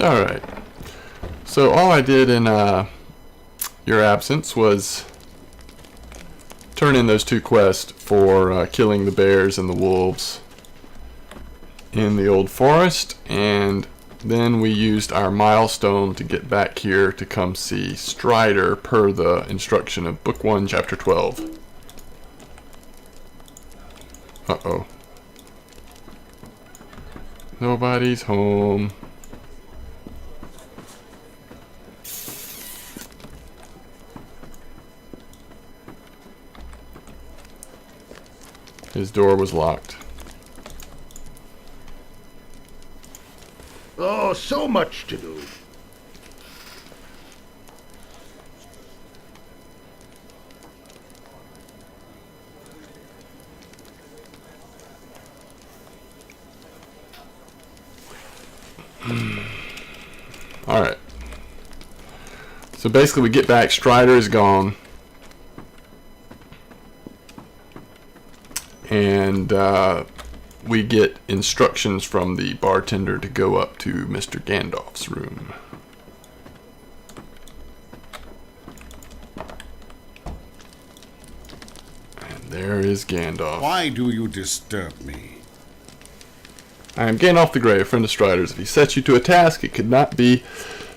Alright. So all I did in your absence was turn in those 2 quests for killing the bears and the wolves in the old forest, and then we used our milestone to get back here to come see Strider per the instruction of Book 1, Chapter 12. Uh-oh. Nobody's home. His door was locked. Oh, so much to do. Alright. So basically we get back, Strider is gone. And we get instructions from the bartender to go up to Mr. Gandalf's room. And there is Gandalf. Why do you disturb me? I am Gandalf the Grey, a friend of Strider's. If he sets you to a task, it could not be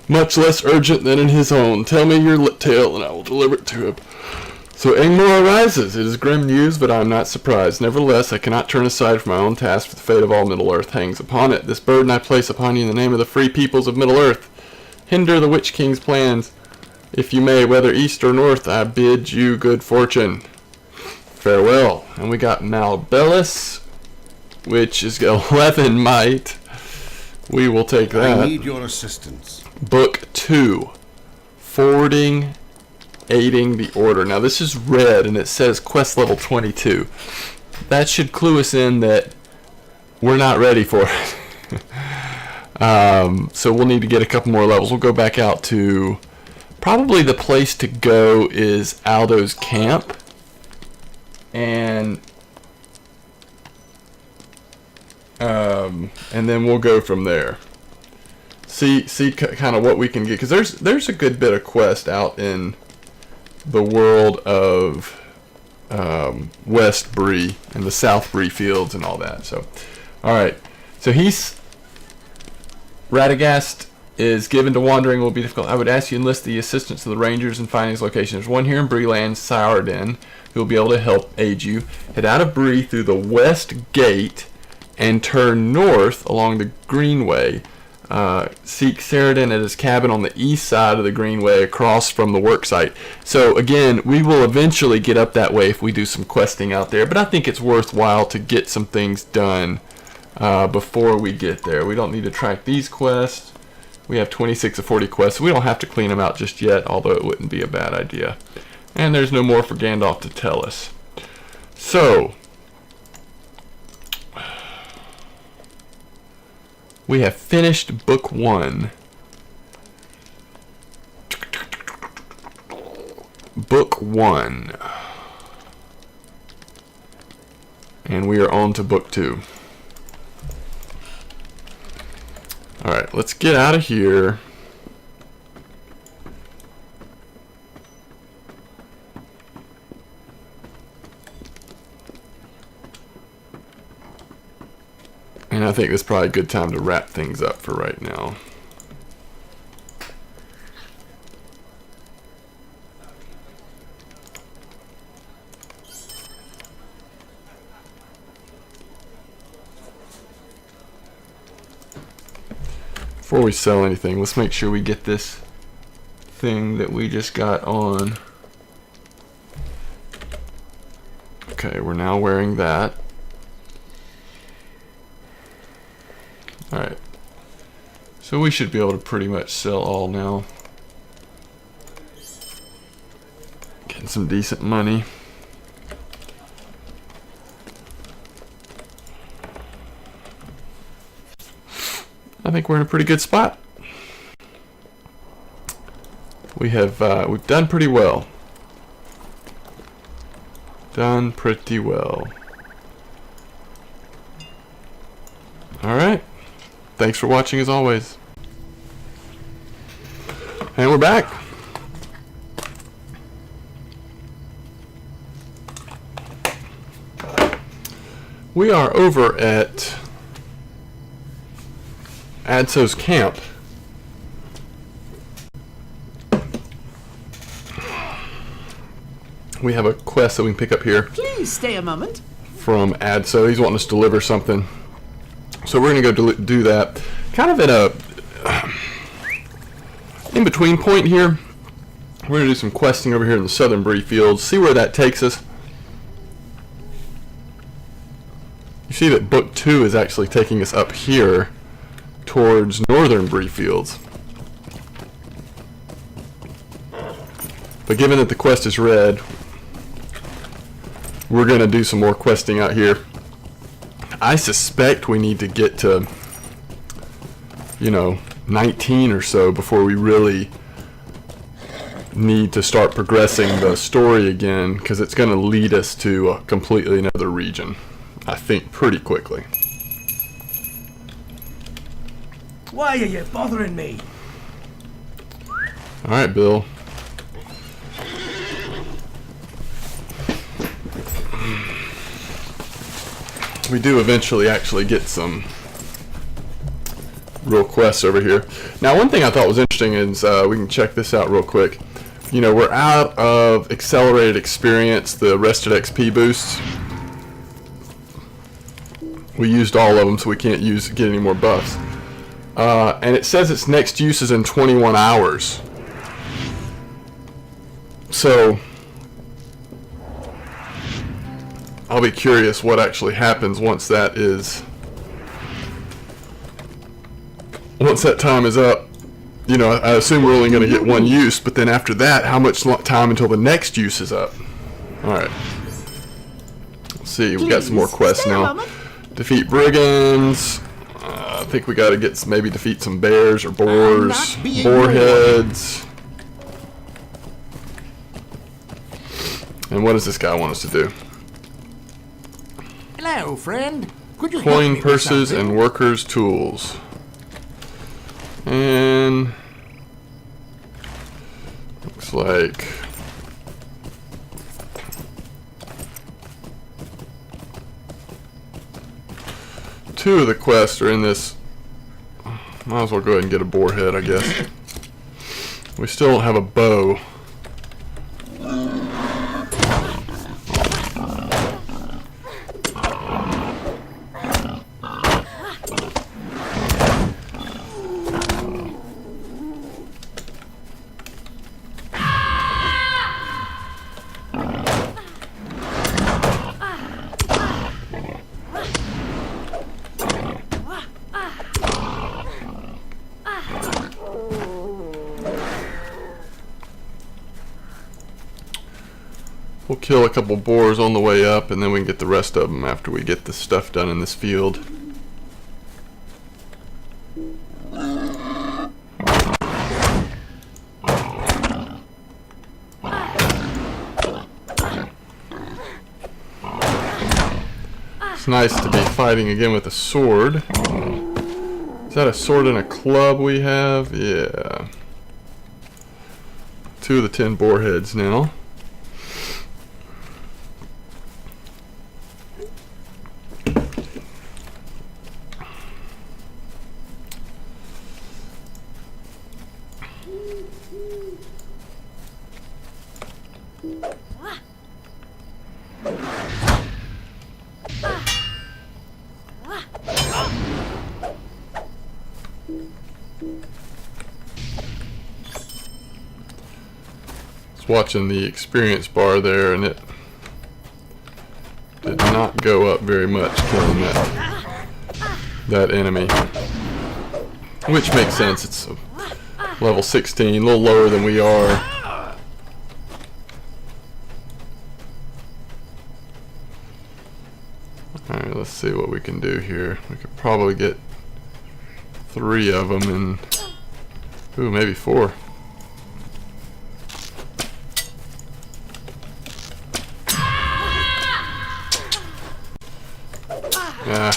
much less urgent than in his own. Tell me your tale, and I will deliver it to him. So Angmar arises. It is grim news, but I am not surprised. Nevertheless, I cannot turn aside from my own task, for the fate of all Middle-earth hangs upon it. This burden I place upon you in the name of the free peoples of Middle-earth. Hinder the Witch King's plans, if you may, whether east or north. I bid you good fortune. Farewell. And we got Malbellus, which is 11 might. We will take that. I need your assistance. Book 2. Forwarding, aiding the order. Now this is red and it says quest level 22. That should clue us in that we're not ready for it. So we'll need to get a couple more levels. We'll go back out to, probably the place to go is Aldo's camp, and then we'll go from there. See kind of what we can get, because there's a good bit of quest out in the world of West Bree and the South Bree fields and all that. So, all right. So Radagast is given to wandering will be difficult. I would ask you to enlist the assistance of the rangers in finding his location. There's one here in Breeland, Saurden, who will be able to aid you. Head out of Bree through the west gate and turn north along the Greenway. Seek Saradin at his cabin on the east side of the Greenway across from the worksite. So again, we will eventually get up that way if we do some questing out there, but I think it's worthwhile to get some things done before we get there. We don't need to track these quests. We have 26 of 40 quests, so we don't have to clean them out just yet, although it wouldn't be a bad idea. And there's no more for Gandalf to tell us. So we have finished book 1. Book 1. And we are on to book 2. Alright, let's get out of here. And I think this is probably a good time to wrap things up for right now. Before we sell anything, let's make sure we get this thing that we just got on. Okay, we're now wearing that. Alright, so we should be able to pretty much sell all now. Getting some decent money. I think we're in a pretty good spot. We've done pretty well. Done pretty well. Alright. Thanks for watching as always. And we're back. We are over at Adso's camp. We have a quest that we can pick up here. Please stay a moment. From Adso. He's wanting us to deliver something. So we're going to go do that. Kind of in a in-between point here. We're going to do some questing over here in the southern Bree fields. See where that takes us. You see that book 2 is actually taking us up here towards northern Bree fields. But given that the quest is red, we're going to do some more questing out here. I suspect we need to get to, 19 or so before we really need to start progressing the story again, because it's going to lead us to a completely another region, I think, pretty quickly. Why are you bothering me? Alright, Bill. We do eventually actually get some real quests over here. Now, one thing I thought was interesting is we can check this out real quick. We're out of accelerated experience, the rested XP boosts. We used all of them, so we can't get any more buffs. And it says its next use is in 21 hours. So I'll be curious what actually happens once that time is up. I assume we're only going to get one use, but then after that, how much time until the next use is up? Alright. Let's see, we've got some more quests now. Defeat brigands. I think we got to maybe defeat some bears or boars, boarheads. And what does this guy want us to do? Hello, friend. Could you Coin help me with purses something? and workers' tools. And looks like two of the quests are in this. Might as well go ahead and get a boarhead, I guess. We still don't have a bow. We'll kill a couple boars on the way up, and then we can get the rest of them after we get the stuff done in this field. It's nice to be fighting again with a sword. Is that a sword and a club we have? Yeah. 2 of the 10 boarheads now. Watching the experience bar there, and it did not go up very much killing that enemy, which makes sense. It's level 16, a little lower than we are. Alright, let's see what we can do here. We could probably get 3 of them, and ooh, maybe 4. Yeah.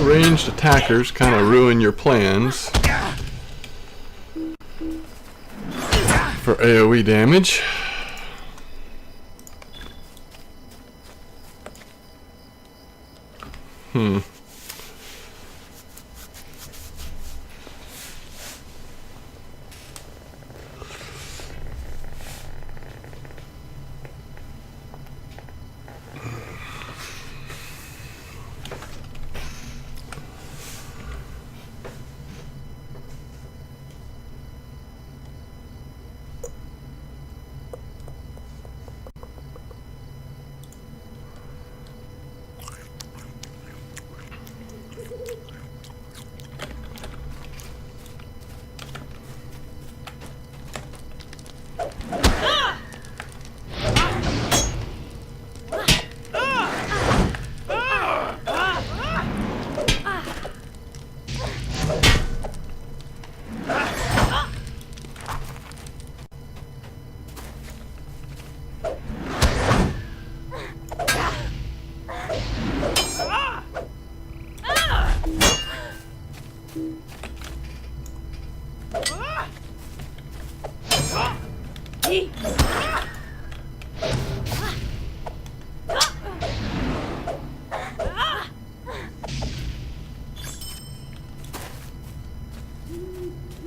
Ranged attackers kind of ruin your plans for AoE damage.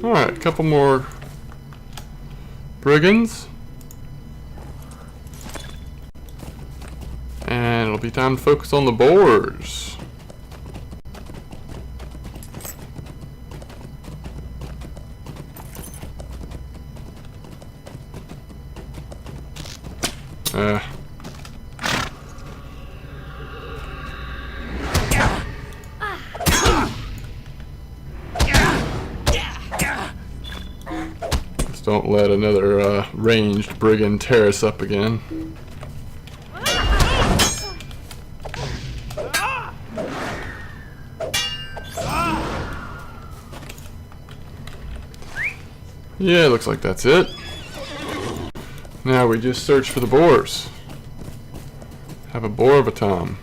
Alright, a couple more brigands. And it'll be time to focus on the boars. Just don't let another ranged brigand tear us up again. Yeah, looks like that's it. Now we just search for the boars. Have a boar of a tom.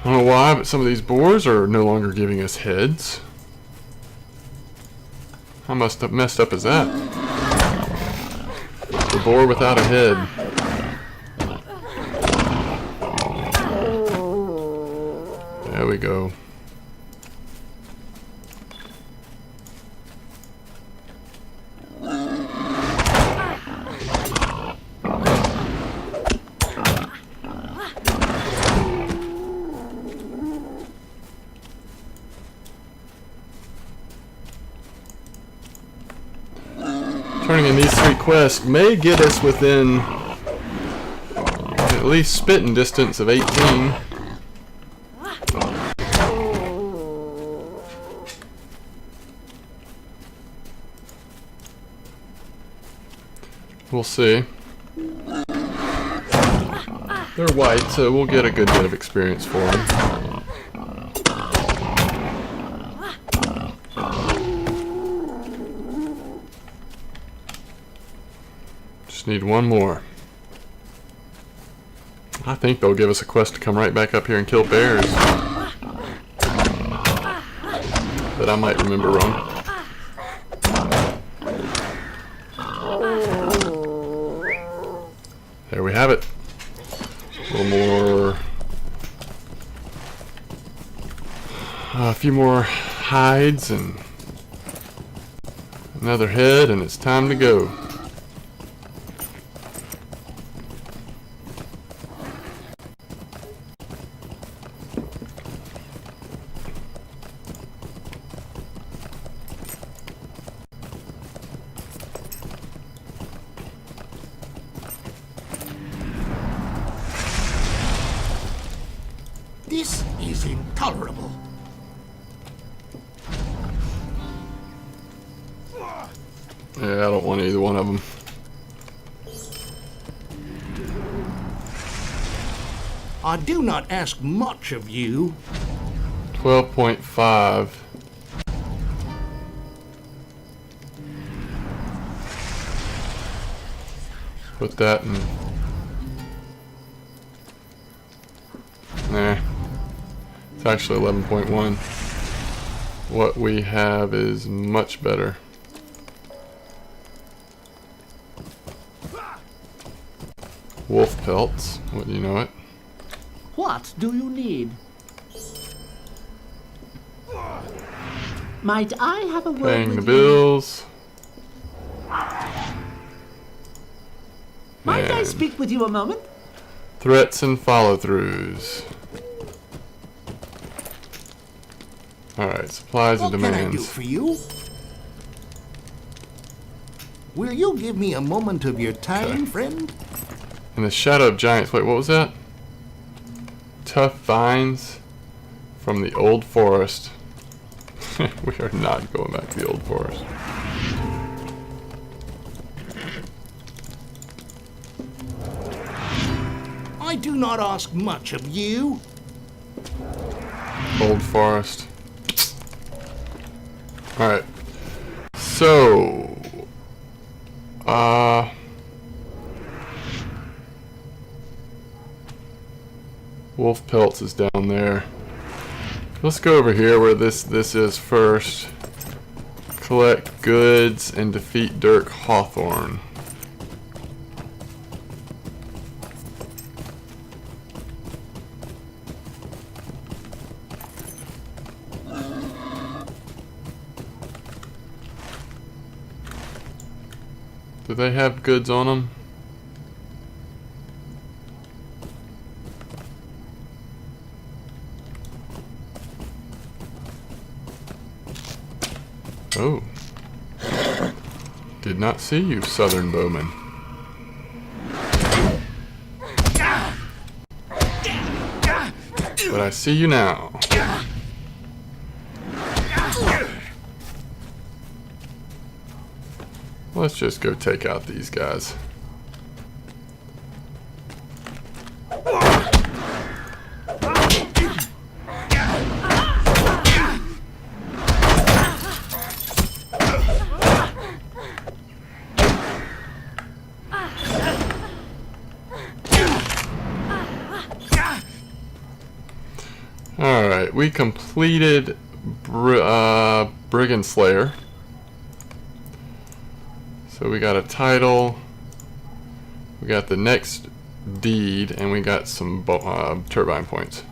I don't know why, but some of these boars are no longer giving us heads. How messed up is that? The boar without a head. There we go. Turning in these 3 quests may get us within at least spitting distance of 18. We'll see. They're white, so we'll get a good bit of experience for them. Just need one more. I think they'll give us a quest to come right back up here and kill bears. But I might remember wrong. There we have it. A little more. A few more hides and another head, and it's time to go. This is intolerable. Yeah, I don't want either one of them. I do not ask much of you. 12.5. Put that in. Nah. It's actually 11.1. What we have is much better. Wolf pelts. What, you know it? What do you need? Might I have a word Paying with the you? bills. Might I And speak with you a moment? threats and follow-throughs. Alright, supplies and What can I do demands. for you? Will you give me a moment of your time, friend? In the shadow of giants. Wait, what was that? Tough vines from the old forest. We are not going back to the old forest. I do not ask much of you. Old forest. Alright. So. Wolf pelts is down there. Let's go over here where this is first. Collect goods and defeat Dirk Hawthorne. Do they have goods on them? Oh. Did not see you, Southern Bowman. But I see you now. Let's just go take out these guys. Alright, we completed Brigand Slayer. So we got a title, we got the next deed, and we got some turbine points.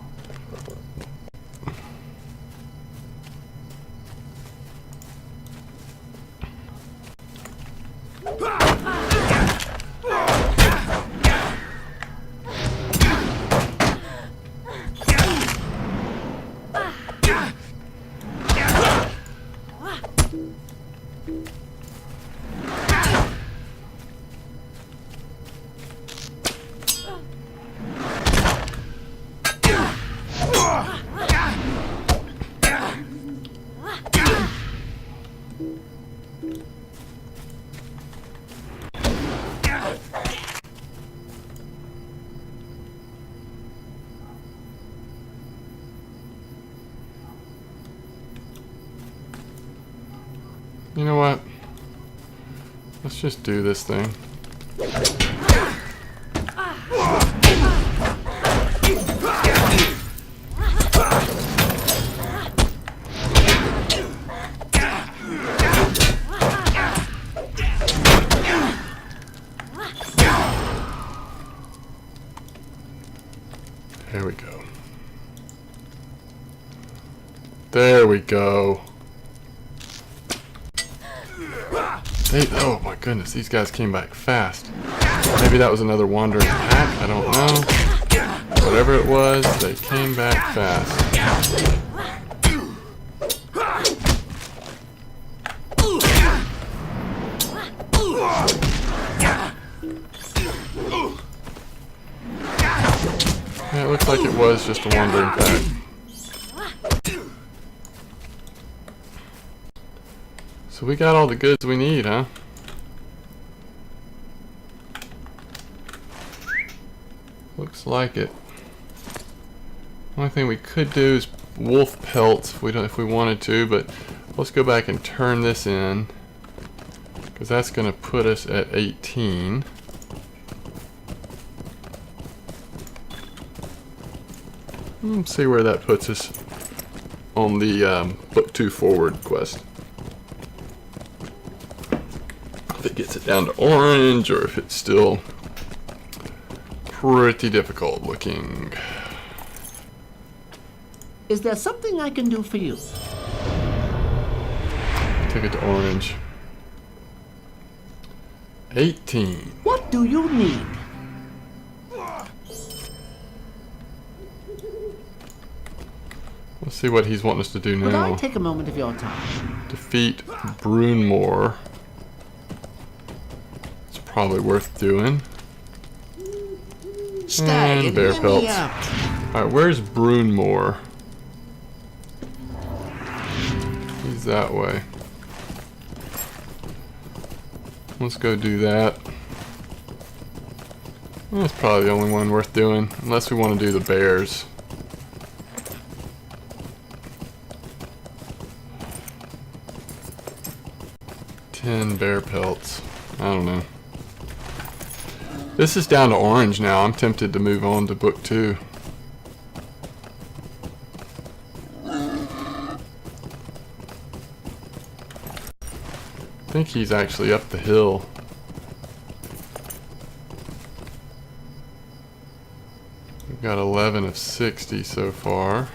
You know what? Let's just do this thing. There we go. There we go. Oh my goodness, these guys came back fast. Maybe that was another wandering pack, I don't know. Whatever it was, they came back fast. Yeah, it looks like it was just a wandering pack. So we got all the goods we need, huh? Looks like it. Only thing we could do is wolf pelts if we wanted to, but let's go back and turn this in, because that's going to put us at 18. Let's see where that puts us on the Book 2 Forward quest. If it gets it down to orange, or if it's still pretty difficult looking. Is there something I can do for you? Take it to orange. 18. What do you need? Let's see what he's wanting us to do Could I now. take a moment of your time? Defeat Brunmore. It's probably worth doing. Stag And bear let me pelts. out. Alright, where's Brunmore? He's that way. Let's go do that. That's probably the only one worth doing, unless we want to do the bears. Bear pelts. I don't know. This is down to orange now. I'm tempted to move on to Book 2. I think he's actually up the hill. We've got 11 of 60 so far.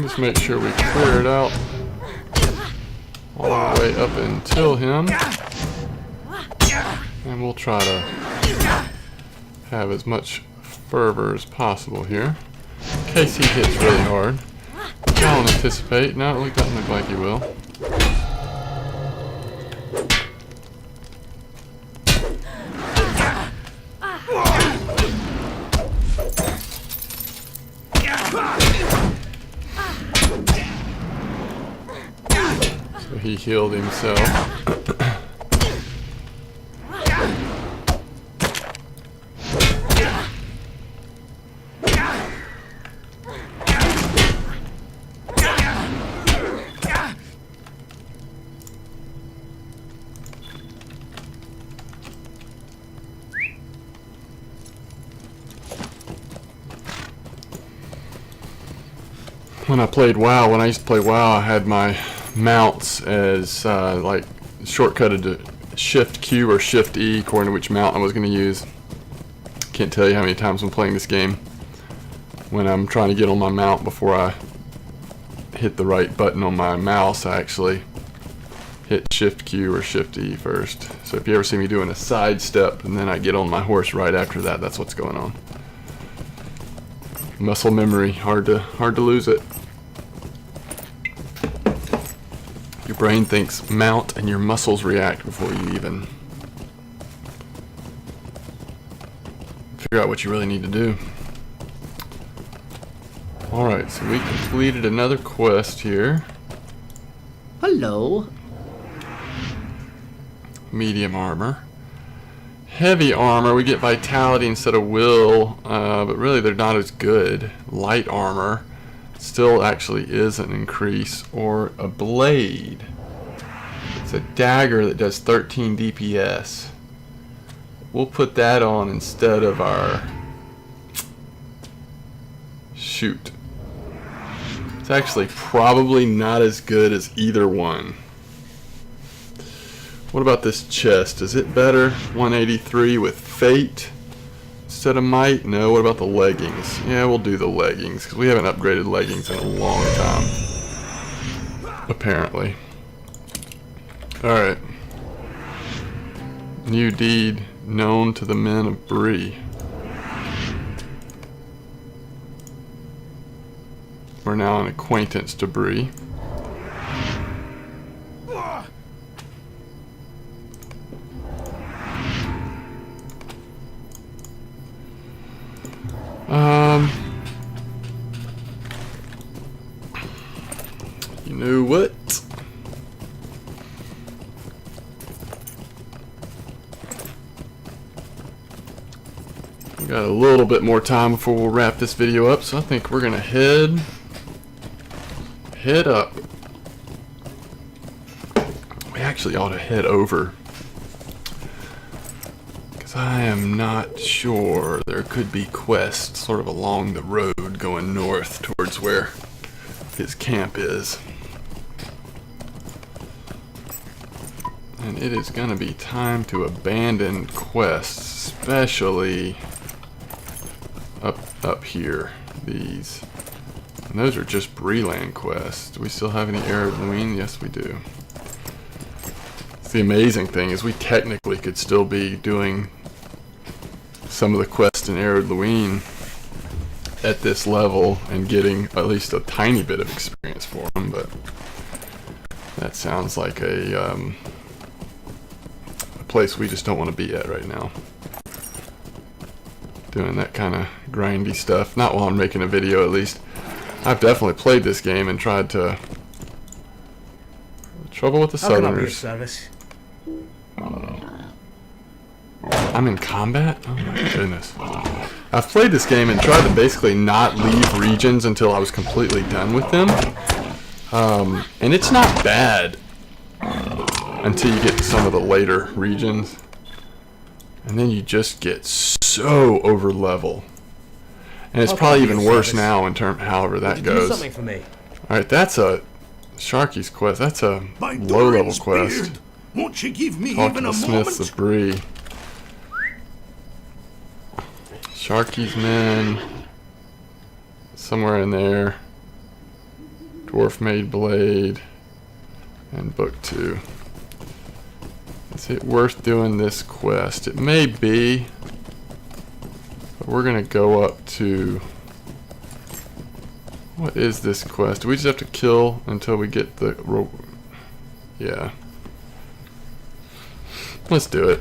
Just make sure we clear it out all the way up until him, and we'll try to have as much fervor as possible here in case he hits really hard, which I don't anticipate. No, it doesn't look like he will. He healed himself. When I used to play WoW, I had my mounts as like shortcutted to Shift Q or Shift E according to which mount I was going to use. Can't tell you how many times I'm playing this game when I'm trying to get on my mount before I hit the right button on my mouse, I actually hit Shift Q or Shift E first. So if you ever see me doing a side step and then I get on my horse right after that, that's what's going on. Muscle memory, hard to lose it. Your brain thinks mount and your muscles react before you even figure out what you really need to do. Alright, so we completed another quest here. Hello. Medium armor. Heavy armor, we get vitality instead of will, but really they're not as good. Light armor still actually is an increase, or a blade. It's a dagger that does 13 DPS. We'll put that on instead of our shoot. It's actually probably not as good as either one. What about this chest? Is it better? 183 with fate instead of might? No. What about the leggings? Yeah, we'll do the leggings because we haven't upgraded leggings in a long time, apparently. Alright. New deed known to the men of Bree. We're now an acquaintance to Bree. You know what? We got a little bit more time before we'll wrap this video up, so I think we're gonna head up. We actually ought to head over, because I am not sure. There could be quests sort of along the road going north towards where his camp is. And it is going to be time to abandon quests, especially up here. These. And those are just Breland quests. Do we still have any Arid Luine? Yes, we do. The amazing thing is we technically could still be doing some of the quests in Arid Luine at this level and getting at least a tiny bit of experience for them, but that sounds like a place we just don't want to be at right now. Doing that kind of grindy stuff. Not while I'm making a video, at least. I've definitely played this game and tried to... Trouble with the Southerners. I'm in combat? Oh my goodness. I've played this game and tried to basically not leave regions until I was completely done with them. And it's not bad until you get to some of the later regions. And then you just get so over level. And it's probably even worse now in terms however that goes. Do something for me. Alright, that's a Sharky's quest. That's a low level quest. Won't you give me Talk to even the a Smiths moment? of Bree. Sharky's men. Somewhere in there. Dwarf Made Blade. And Book 2. Is it worth doing this quest? It may be. But we're going to go up to... What is this quest? Do we just have to kill until we get the rope? Yeah. Let's do it.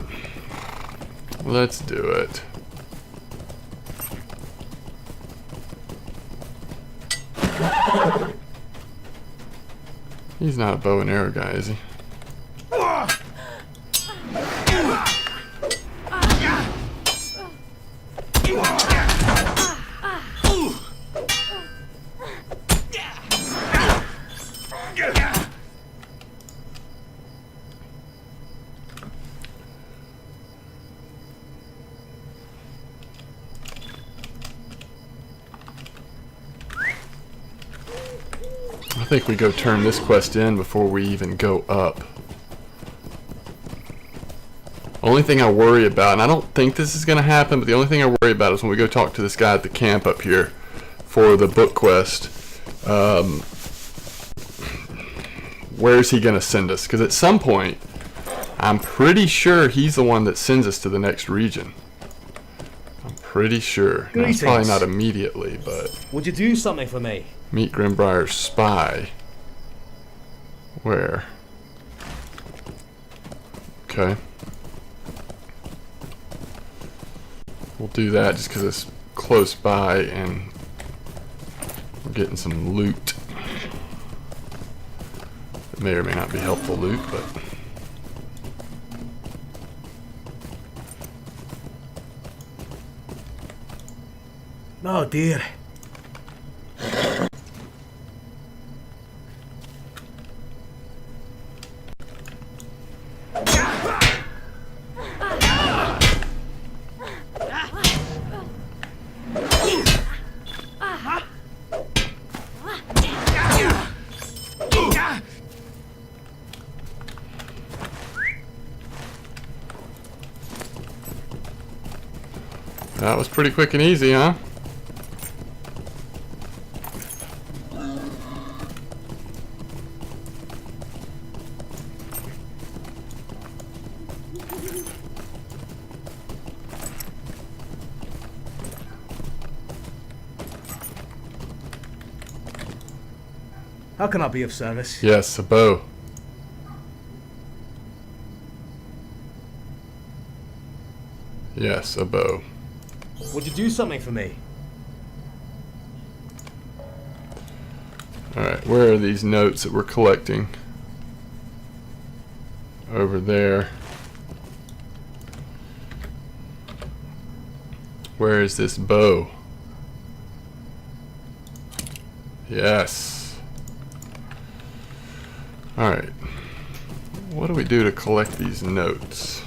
Let's do it. He's not a bow and arrow guy, is he? I think we go turn this quest in before we even go up. Only thing I worry about, and I don't think this is going to happen, but the only thing I worry about is when we go talk to this guy at the camp up here for the book quest. where's he going to send us? Because at some point, I'm pretty sure he's the one that sends us to the next region. I'm pretty sure. Now, it's probably not immediately, but... Would you do something for me? Meet Grimbriar's spy. Where? Okay. We'll do that just because it's close by and we're getting some loot. It may or may not be helpful loot, but... Oh dear. That was pretty quick and easy, huh? How can I be of service? Yes, a bow. Yes, a bow. Would you do something for me? Alright, where are these notes that we're collecting? Over there. Where is this bow? Yes. Alright. What do we do to collect these notes?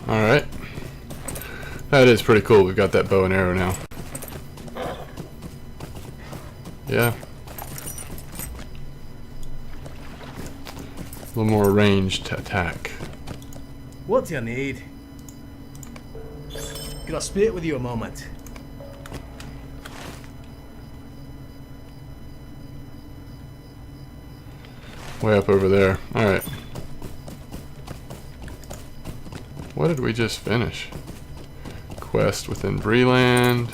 Alright. That is pretty cool. We've got that bow and arrow now. Yeah. A little more ranged attack. What do you need? Can I speak with you a moment? Way up over there. Alright. What did we just finish? Quest within Breland.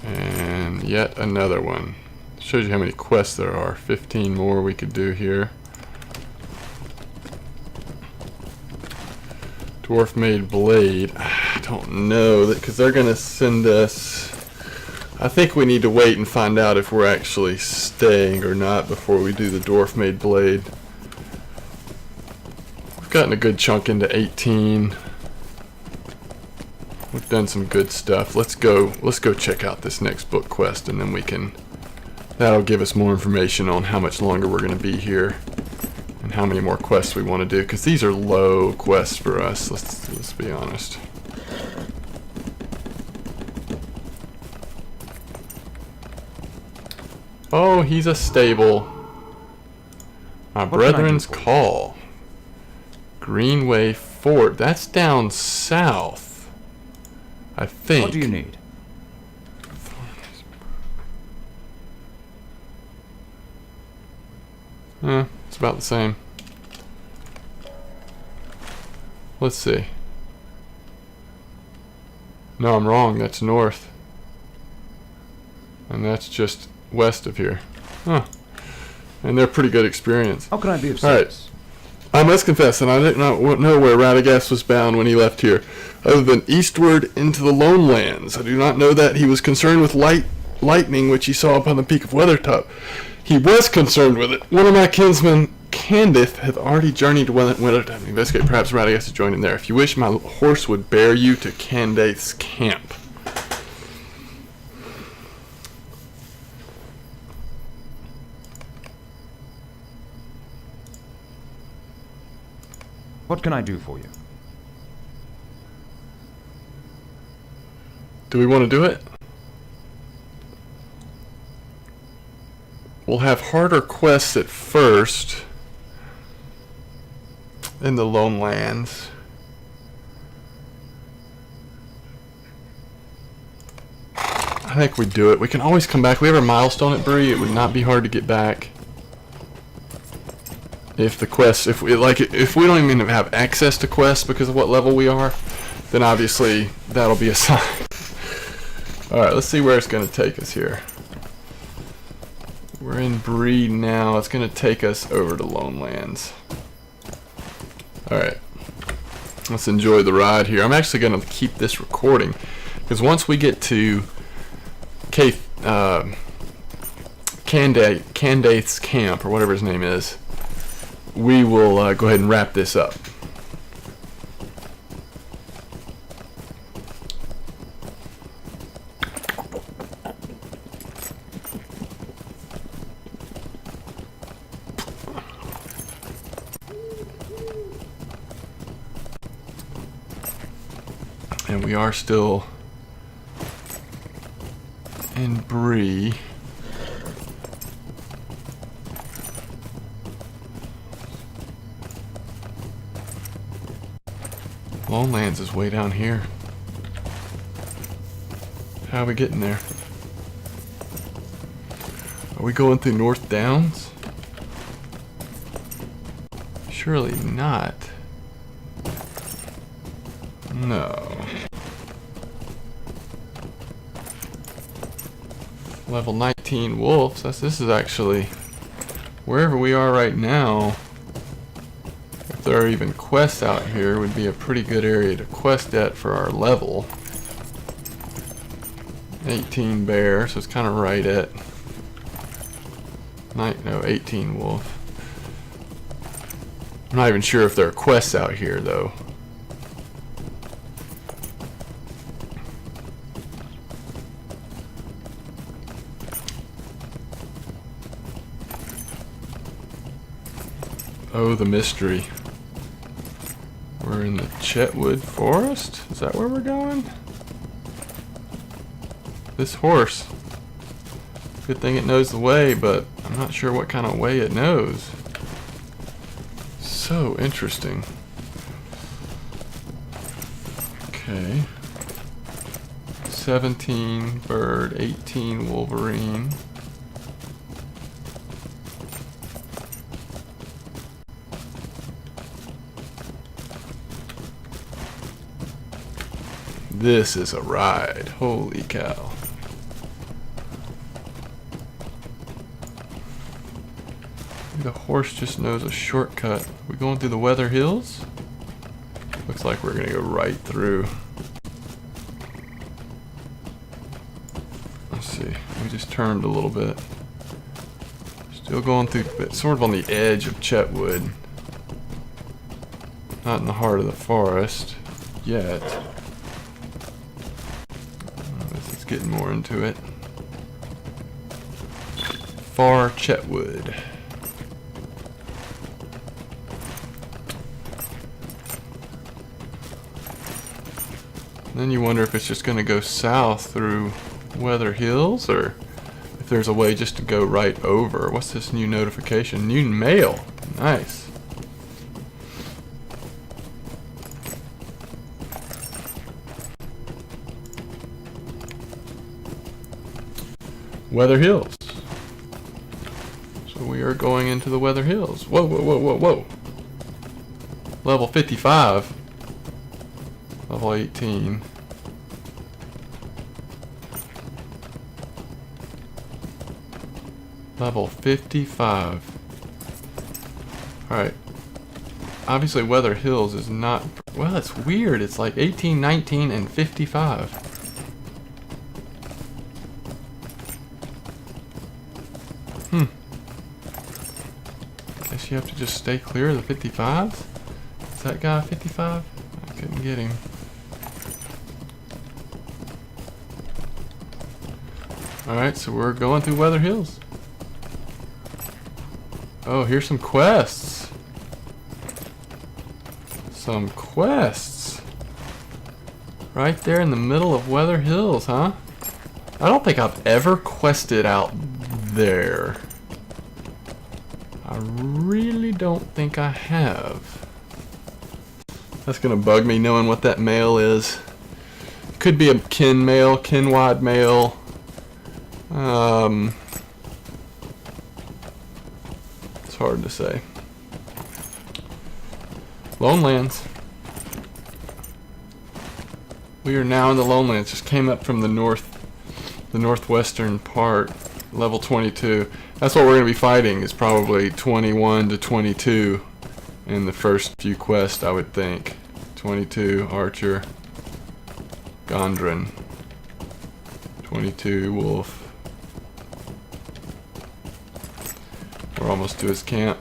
And yet another one. Shows you how many quests there are. 15 more we could do here. Dwarf Made Blade. I don't know that because they're gonna send us. I think we need to wait and find out if we're actually staying or not before we do the Dwarf Made Blade. We've gotten a good chunk into 18. We've done some good stuff. Let's go check out this next book quest and then we can, that'll give us more information on how much longer we're going to be here and how many more quests we want to do, because these are low quests for us. Let's be honest. Oh, he's a stable. My brethren's call. Greenway Fort. That's down south, I think. What do you need? It's about the same. Let's see. No, I'm wrong. That's north. And that's just west of here. Huh. And they're pretty good experience. How can I be of All right. service? I must confess that I did not know where Radagast was bound when he left here, other than eastward into the Lone Lands. I do not know that he was concerned with lightning which he saw upon the peak of Weathertop. He was concerned with it. One of my kinsmen, Candith, hath already journeyed to Weathertop to investigate. Perhaps Radagast has joined him there. If you wish, my horse would bear you to Candith's camp. What can I do for you? Do we want to do it? We'll have harder quests at first in the Lone Lands. I think we do it. We can always come back. We have our milestone at Bree. It would not be hard to get back. If the quests, if we don't even have access to quests because of what level we are, then obviously that'll be a sign. All right, let's see where it's going to take us here. We're in Bree now. It's going to take us over to Lone Lands. All right, let's enjoy the ride here. I'm actually going to keep this recording because once we get to Candith's camp or whatever his name is, we will go ahead and wrap this up. And we are still in Bree. Lone Lands is way down here. How are we getting there? Are we going through North Downs? Surely not. No. Level 19 wolves. This is actually wherever we are right now. If there are even quests out here, would be a pretty good area to quest at for our level. 18 bear, so it's kind of right at 18 wolf. I'm not even sure if there are quests out here though. Oh, the mystery. We're in the Chetwood Forest? Is that where we're going? This horse. Good thing it knows the way, but I'm not sure what kind of way it knows. So interesting. Okay. 17 bird, 18 wolverine. This is a ride. Holy cow. The horse just knows a shortcut. We going through the Weather Hills? Looks like we're gonna go right through. Let's see. We just turned a little bit. Still going through, but sort of on the edge of Chetwood. Not in the heart of the forest yet. Let's get more into it. Far Chetwood. Then you wonder if it's just going to go south through Weather Hills, or if there's a way just to go right over. What's this new notification? New mail. Nice. Weather Hills. So we are going into the Weather Hills. Whoa, whoa, whoa, whoa, whoa. Level 55. Level 18. Level 55. Alright. Obviously Weather Hills is not... Well, it's weird. It's like 18, 19, and 55. Guess you have to just stay clear of the 55s? Is that guy 55? I couldn't get him. Alright, so we're going through Weather Hills. Oh, here's some quests. Some quests. Right there in the middle of Weather Hills, huh? I don't think I've ever quested out there. I really don't think I have. That's gonna bug me knowing what that mail is. Could be a kin mail, kin-wide mail. It's hard to say. Lone Lands. We are now in the Lone Lands. Just came up from the northwestern part, level 22. That's what we're going to be fighting, is probably 21 to 22 in the first few quests, I would think. 22, Archer. Gondrin. 22, Wolf. We're almost to his camp.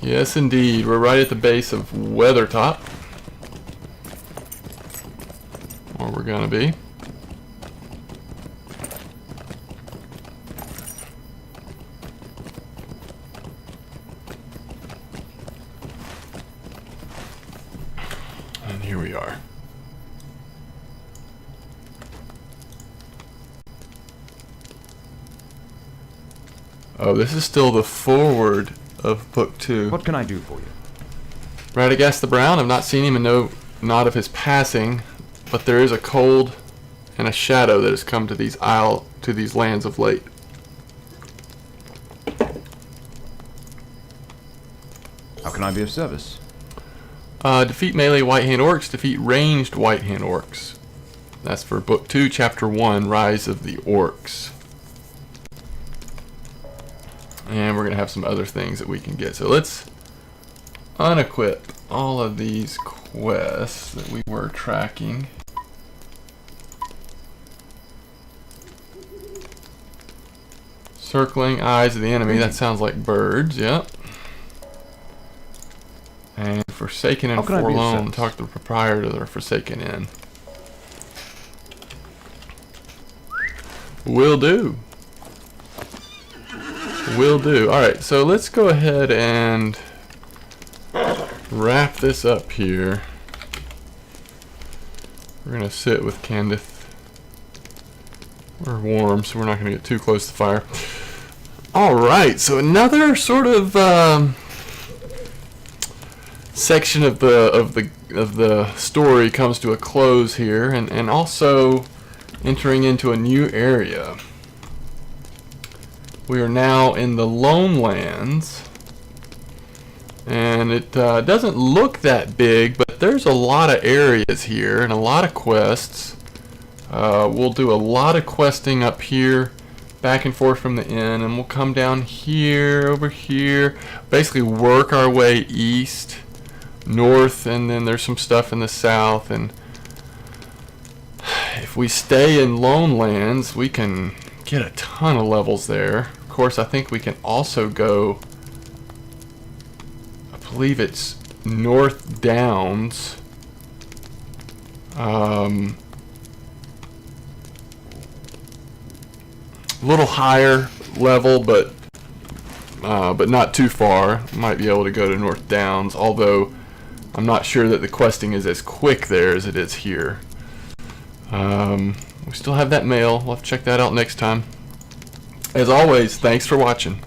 Yes, indeed. We're right at the base of Weathertop. Where we're gonna be. And here we are. Oh, this is still the forward of book 2. What can I do for you? Radagast the Brown, I've not seen him and know not of his passing, but there is a cold and a shadow that has come to these lands of late. How can I be of service? Defeat melee white-hand orcs, defeat ranged white-hand orcs. That's for book 2, chapter 1, Rise of the Orcs. And we're going to have some other things that we can get. So let's unequip all of these quests that we were tracking. Circling eyes of the enemy. That sounds like birds. Yep. And Forsaken and Forlorn. Talk to the proprietor of the Forsaken Inn. Will do. Will do. Alright, so let's go ahead and wrap this up here. We're going to sit with Candace. We're warm, so we're not going to get too close to the fire. Alright, so another sort of section of the story comes to a close here, and also entering into a new area. We are now in the Lone Lands, and it doesn't look that big, but there's a lot of areas here and a lot of quests. We'll do a lot of questing up here, back and forth from the inn, and we'll come down here, over here, basically work our way east, north, and then there's some stuff in the south. And if we stay in Lone Lands, we can get a ton of levels there. Of course, I think we can also go, I believe it's North Downs. A little higher level, but not too far. Might be able to go to North Downs, although I'm not sure that the questing is as quick there as it is here. We still have that mail. We'll have to check that out next time. As always, thanks for watching.